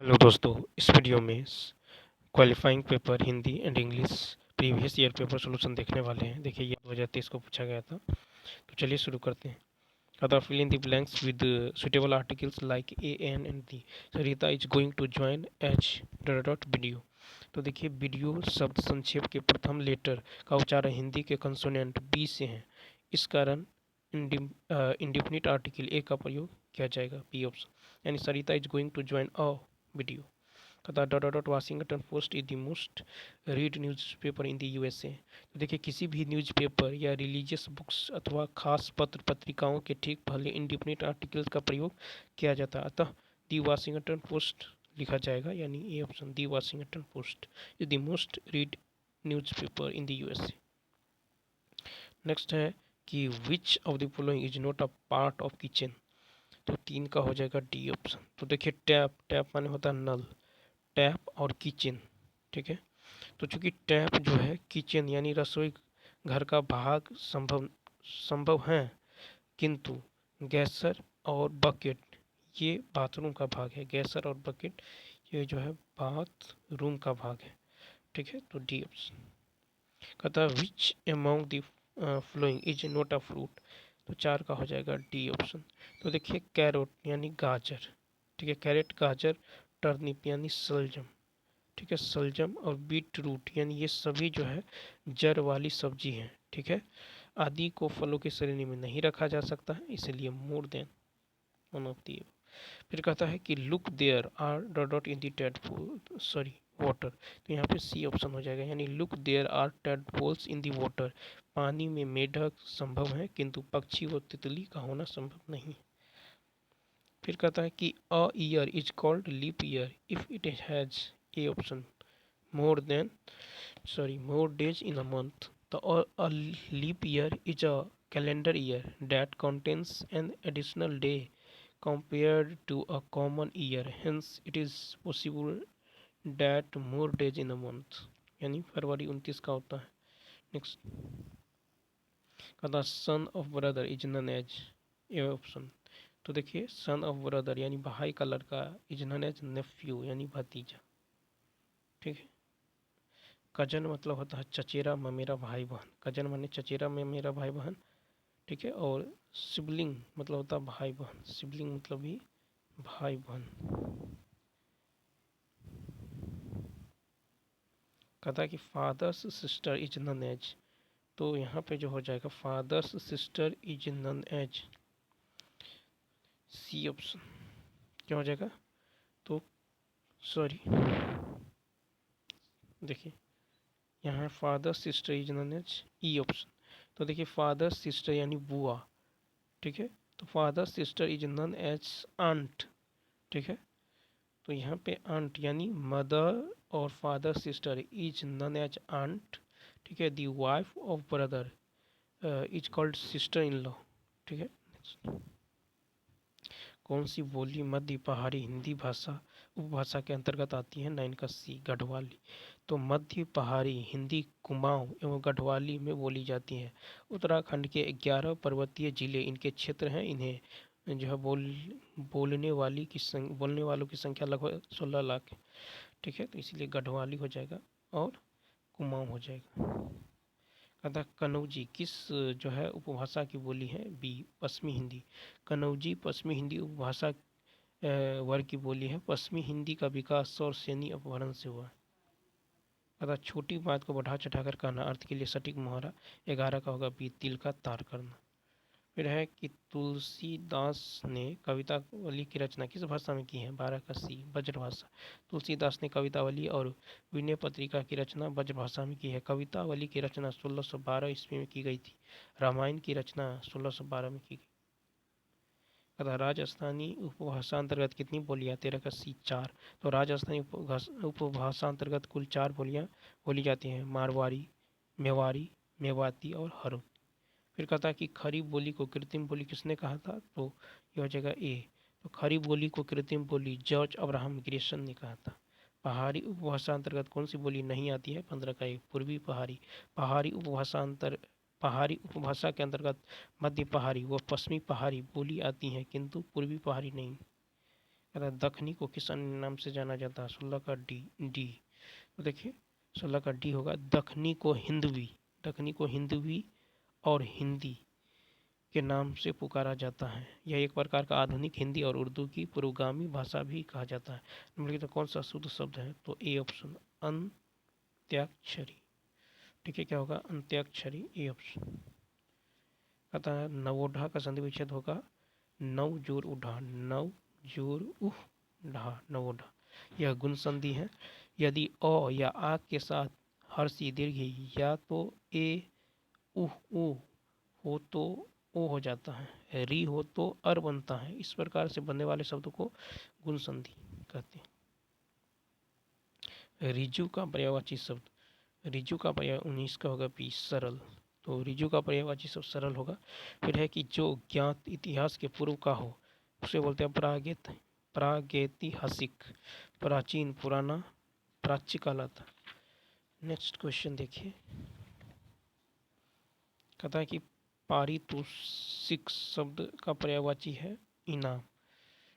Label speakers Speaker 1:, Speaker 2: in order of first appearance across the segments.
Speaker 1: Hello दोस्तों, इस video में qualifying paper Hindi and English previous year paper solution देखने वाले हैं। देखिए, ये 2023 को पूछा गया था। तो चलिए शुरू करते हैं। Other fill in the blanks with suitable articles like a an and the. Sarita is going to join H dot video. तो देखिए, वीडियो शब्द संक्षेप के प्रथम लेटर का उच्चारण हिंदी के कंसोनेंट बी से है। इस कारण इंडिफिनिट आर्टिकल ए का प्रयोग किया जाएगा, बी ऑप्शन। यानी Sarita is going to join a video. Dot Washington Post is the most read newspaper in the USA. तो देखिए, किसी भी न्यूज़पेपर या रिलीजियस बुक्स अथवा खास पत्र पत्रिकाओं के ठीक पहले इंडिपेंडेंट आर्टिकल्स का प्रयोग किया जाता है। अतः दी वाशिंगटन पोस्ट लिखा जाएगा, यानी A option, the Washington Post is the most read newspaper in the USA. Next है कि which of the following is not a part of kitchen. तो 3 का हो जाएगा डी ऑप्शन। तो देखिए, टैप टैप माने होता है नल, टैप और किचन, ठीक है। तो चूंकि टैप जो है किचन यानी रसोई घर का भाग संभव संभव है, किंतु गैसर और बकेट ये बाथरूम का भाग है। गैसर और बकेट ये जो है बाथरूम का भाग है, ठीक है। तो डी ऑप्शन। कहता है which among the following is not a fruit. तो 4 का हो जाएगा डी ऑप्शन। तो देखिए, कैरोट यानी गाजर, ठीक है। कैरेट गाजर, टर्निप यानी सलजम, ठीक है। सलजम और बीट रूट यानी ये सभी जो है जड़ वाली सब्जी हैं, ठीक है। आदि को फलों की श्रेणी में नहीं रखा जा सकता है, इसलिए more than one of the. फिर कहता है कि look there are dot in the tadpole sorry water. तो यहाँ पे सी ऑप्शन हो जाएगा, यानी look there are tadpoles in the water. पानी में मेढक संभव है, किंतु पक्षी व तितली का होना संभव नहीं। फिर कहता है कि a year is called leap year if it has, A option, more than more days in a month. A leap year is a calendar year that contains an additional day compared to a common year. Hence, it is possible that more days in a month. यानी फरवरी 29 का होता है। Next कहता son of brother is known as, A option. तो देखिए, सन of brother यानी भाई का लड़का, इज नन एज नेफ्यू यानी भतीजा, ठीक है। कजन मतलब होता है चचेरा ममेरा भाई बहन। कजन माने चचेरा ममेरा भाई बहन, ठीक है। और सिबलिंग मतलब होता है भाई बहन। सिबलिंग मतलब भी भाई बहन। कहता है कि father's sister is known as. तो यहाँ पे जो हो जाएगा father's sister is known as, C option. क्या हो जाएगा? तो सॉरी, देखिए यहाँ father sister is known as, E option. तो देखिए, फादर सिस्टर यानी बुआ, ठीक है। तो father sister is known as aunt, ठीक है। तो यहाँ पे आंट यानी मदर और father sister is known as aunt, ठीक है। The wife of brother is called sister in law, ठीक है। कौन सी बोली मध्य पहाड़ी हिंदी भाषा उपभाषा के अंतर्गत आती है? 9 का सी, गढ़वाली। तो मध्य पहाड़ी हिंदी कुमाऊं एवं गढ़वाली में बोली जाती है। उत्तराखंड के 11 पर्वतीय जिले इनके क्षेत्र हैं। इन्हें जो है बोलने वालों की संख्या लगभग 16 लाख है, ठीक है। तो इसलिए गढ़वाली हो जाएगा और कुमाऊं हो जाएगा। अतः कनौजी किस जो है उपभाषा की बोली है? बी, पश्चिमी हिंदी। कनौजी पश्चिमी हिंदी उपभाषा वर्ग की बोली है। पश्चिमी हिंदी का विकास सौर सेनी अपभ्रंश से हुआ। अतः छोटी बात को बढ़ा चढ़ाकर कहना अर्थ के लिए सटीक मुहावरा। 11 का होगा बी, तिल का तार करना। फिर है कि तुलसीदास ने कवितावली की रचना किस भाषा में की है? 12 का सी, ब्रजभाषा। तुलसीदास ने कवितावली और विनय पत्रिका की रचना ब्रजभाषा में की है। कवितावली की रचना 1612 ईस्वी में की गई थी। रामायण की रचना 1612 में की गई। तथा राजस्थानी उपभाषा अंतर्गत कितनी बोलियां? 13 का सी, 4। तो राजस्थानी उपभाषा अंतर्गत कुल 4 बोलियां बोली जाती हैं, मारवाड़ी, मेवाड़ी, मेवाती और हरौती। फिर कहता है कि खरी बोली को कृत्रिम बोली किसने कहा था? तो यह हो जाएगा ए। तो खरी बोली को कृत्रिम बोली जॉर्ज अब्राहम ग्रेसन ने कहा था। पहाड़ी उपभाषा अंतर्गत कौन सी बोली नहीं आती है? 15 का ए, पूर्वी पहाड़ी। पहाड़ी उपभाषा के अंतर्गत मध्य पहाड़ी व पश्चिमी पहाड़ी बोली आती हैं, किंतु पूर्वी पहाड़ी नहीं। कहता है दखनी को किस अन्य नाम से जाना जाता है? 16 का डी डी। तो देखिए 16 का डी होगा दखनी को हिंदवी, दखनी को हिंदवी और हिंदी के नाम से पुकारा जाता है। यह एक प्रकार का आधुनिक हिंदी और उर्दू की पुरोगामी भाषा भी कहा जाता है। निम्नलिखित कौन सा शुद्ध शब्द है? तो ए ऑप्शन अंत्याक्षरी। ठीक है, क्या होगा? अंत्याक्षरी, ए ऑप्शन। कहता है नवोढ़ा का संधि विच्छेद होगा नव जोर उढ़ा, नव जोर उह ढा, नवोढ़ा। यह गुण संधि है। यदि अ या आ के साथ हर्षी दीर्घ या तो ए उह उ हो तो ओ हो जाता है, री हो तो अर बनता है। इस प्रकार से बनने वाले शब्द को गुण संधि कहते हैं। रिजु का पर्यायवाची शब्द, रिजु का पर्याय 19 का होगा पी सरल। तो रिजु का पर्यायवाची शब्द सरल होगा। फिर है कि जो ज्ञात इतिहास के पूर्व का हो उसे बोलते हैं प्रागैतिहासिक, प्राचीन, पुराना, प्राच्य कहलाता। नेक्स्ट क्वेश्चन देखिए, कहता है कि पारितोषिक शब्द का पर्यायवाची है इनाम।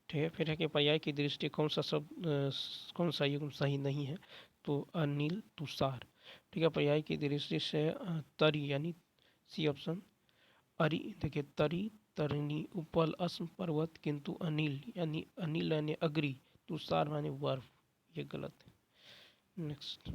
Speaker 1: ठीक है, फिर है कि पर्याय की दृष्टि कौन सा शब्द कौन सा युग्म सही नहीं है? तो अनिल, तुषार। ठीक है, पर्याय की दृष्टि से तरी यानी सी ऑप्शन, अरि देखिए तरी, तरनी, उपल, अस्म, पर्वत, किंतु अनिल यानी अग्रि, तुषार माने बर्फ, ये गलत है। नेक्स्ट,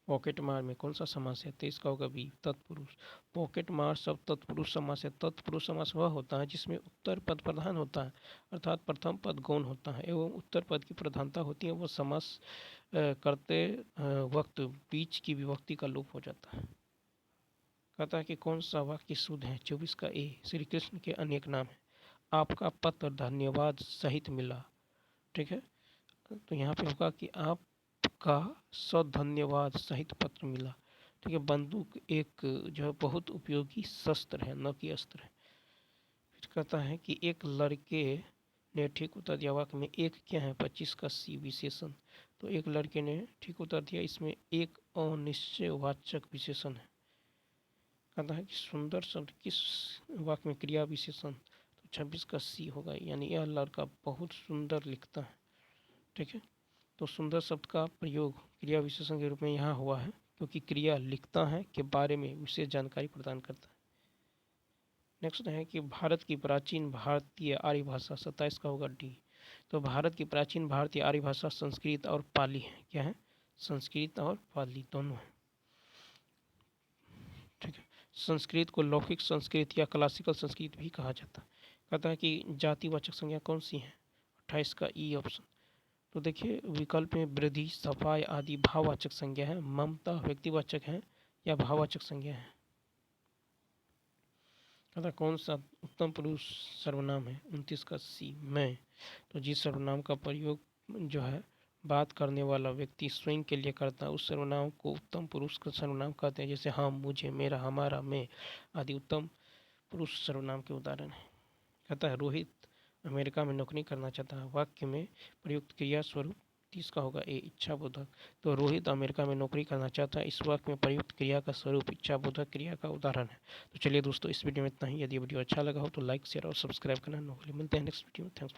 Speaker 1: पॉकेट मार में कौन सा समास है? तो इसका होगा बी तत्पुरुष। पॉकेट मार शब्द तत्पुरुष समास है। तत्पुरुष समास वह होता है जिसमें उत्तर पद प्रधान होता है, अर्थात प्रथम पद गौण होता है एवं उत्तर पद की प्रधानता होती है। वह समास करते वक्त बीच की विभक्ति का लोप हो जाता है। कहता है कि कौन सा वाक्य शुद्ध है? 24 का ए, श्री कृष्ण के अनेक नाम है। आपका पत्र धन्यवाद सहित मिला। ठीक है, तो यहाँ पे होगा कि आपका सधन्यवाद सहित पत्र मिला। ठीक है, बंदूक एक जो है बहुत उपयोगी शस्त्र है, न कि अस्त्र है। फिर कहता है कि एक लड़के ने ठीक उत्तर दिया। वाक्य में एक क्या है? 25 का सी विशेषण। तो एक लड़के ने ठीक उत्तर दिया, इसमें एक अनिश्चयवाचक विशेषण है। कहता है कि सुंदर शब्द किस वाक्य में क्रिया विशेषण? तो 26 का सी होगा, यानी यह लड़का बहुत सुंदर लिखता है। ठीक है, तो सुंदर शब्द का प्रयोग क्रिया विशेषण के रूप में यहाँ हुआ है क्योंकि क्रिया लिखता है के बारे में विशेष जानकारी प्रदान करता है। नेक्स्ट है कि भारत की प्राचीन भारतीय आर्य भाषा, 27 का होगा डी। तो भारत की प्राचीन भारतीय आर्य भाषा संस्कृत और पाली है। क्या है? संस्कृत और पाली दोनों है। ठीक है, संस्कृत को लौकिक संस्कृत या क्लासिकल संस्कृत भी कहा जाता है। कहता है कि जातिवाचक संज्ञा कौन सी है? 28 का ई ऑप्शन। तो देखिए विकल्प में वृद्धि, सफाई आदि भाववाचक संज्ञा है, ममता व्यक्तिवाचक है या भाववाचक संज्ञा है। कहता कौन सा उत्तम पुरुष सर्वनाम है? 29 का सी मैं। तो जिस सर्वनाम का प्रयोग जो है बात करने वाला व्यक्ति स्वयं के लिए करता है उस सर्वनाम को उत्तम पुरुष का सर्वनाम कहते हैं। जैसे हम, मुझे, मेरा, हमारा, मैं आदि उत्तम पुरुष सर्वनाम के उदाहरण है। कहता है रोहित अमेरिका में नौकरी करना चाहता है। वाक्य में प्रयुक्त क्रिया स्वरूप 30 का होगा ए इच्छाबोधक। तो रोहित अमेरिका में नौकरी करना चाहता है, इस वाक्य में प्रयुक्त क्रिया का स्वरूप इच्छाबोधक क्रिया का उदाहरण है। तो चलिए दोस्तों, इस वीडियो में इतना ही। यदि वीडियो अच्छा लगा हो तो लाइक, शेयर और सब्सक्राइब करना न भूलें। मिलते हैं नेक्स्ट वीडियो में। थैंक्स।